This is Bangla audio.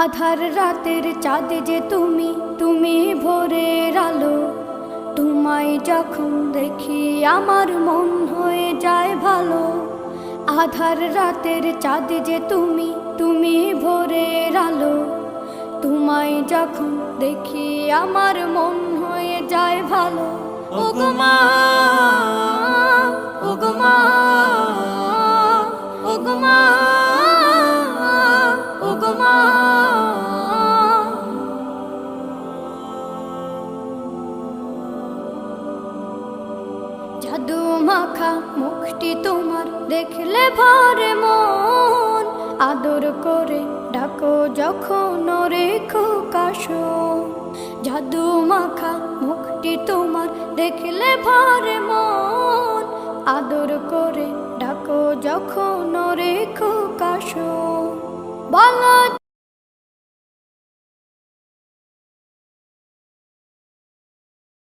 আধার রাতের চাঁদ যে তুমি, তুমি ভোরের আলো। তোমায় যখন দেখি আমার মন হয়ে যায় ভালো। আধার রাতের চাঁদ যে তুমি, তুমি ভোরের আলো। তোমায় যখন দেখি আমার মন হয়ে যায় ভালো। ওগো মা, ওগো মা, ওগো মা, ওগো মা। জাদু মাখা মুখটি তোমার দেখলে ভরে মন। আদর করে ডাকো যখন রেখো কাশন। জাদু মাখা মুখটি তোমার দেখলে ভরে মন। আদর করে ডাকো যখন রেখো কাশন। বলো